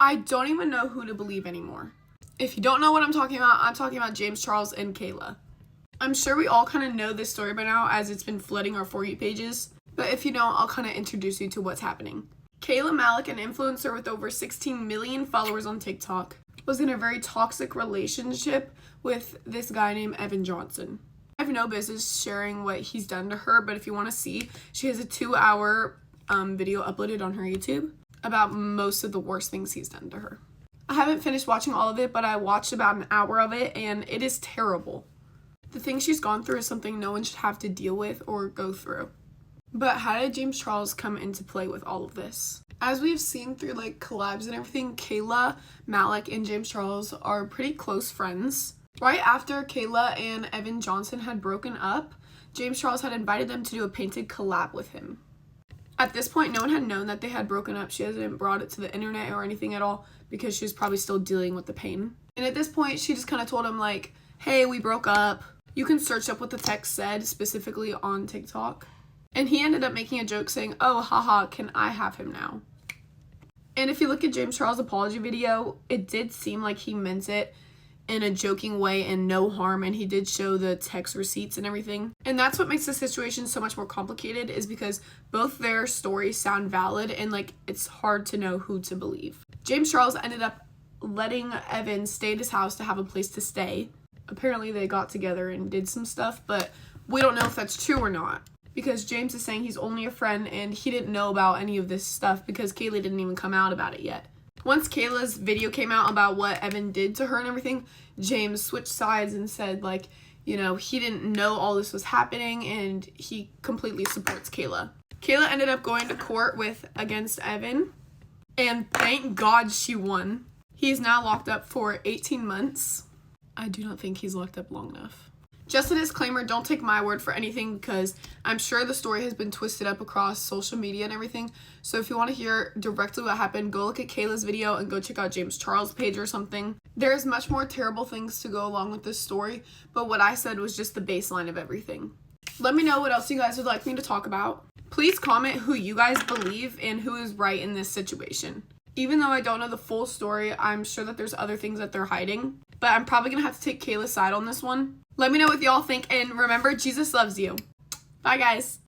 I don't even know who to believe anymore. If you don't know what I'm talking about James Charles and Kayla. I'm sure we all kind of know this story by now as it's been flooding our For You pages, but if you don't, I'll kind of introduce you to what's happening. Kayla Malik, an influencer with over 16 million followers on TikTok, was in a very toxic relationship with this guy named Evan Johnson. I have no business sharing what he's done to her, but if you want to see, she has a 2-hour video uploaded on her YouTube about most of the worst things he's done to her. I haven't finished watching all of it, but I watched about an hour of it, and it is terrible. The things she's gone through is something no one should have to deal with or go through. But how did James Charles come into play with all of this? As we've seen through like collabs and everything, Kayla Malik and James Charles are pretty close friends. Right after Kayla and Evan Johnson had broken up, James Charles had invited them to do a painted collab with him. At this point, no one had known that they had broken up. She hasn't brought it to the internet or anything at all because she was probably still dealing with the pain. And at this point, she just kind of told him like, hey, we broke up. You can search up what the text said specifically on TikTok. And he ended up making a joke saying, oh, haha, can I have him now? And if you look at James Charles' apology video, it did seem like he meant it in a joking way and no harm, and he did show the text receipts and everything. And that's what makes the situation so much more complicated, is because both their stories sound valid and like it's hard to know who to believe. James Charles ended up letting Evan stay at his house to have a place to stay. Apparently they got together and did some stuff, but we don't know if that's true or not, because James is saying he's only a friend and he didn't know about any of this stuff because Kayla didn't even come out about it yet. Once Kayla's video came out about what Evan did to her and everything, James switched sides and said like, you know, he didn't know all this was happening and he completely supports Kayla. Kayla ended up going to court against Evan, and thank God she won. He is now locked up for 18 months. I do not think he's locked up long enough. Just a disclaimer, don't take my word for anything because I'm sure the story has been twisted up across social media and everything. So if you want to hear directly what happened, go look at Kayla's video and go check out James Charles' page or something. There's much more terrible things to go along with this story, but what I said was just the baseline of everything. Let me know what else you guys would like me to talk about. Please comment who you guys believe and who is right in this situation. Even though I don't know the full story, I'm sure that there's other things that they're hiding. But I'm probably going to have to take Kayla's side on this one. Let me know what y'all think, and remember, Jesus loves you. Bye, guys.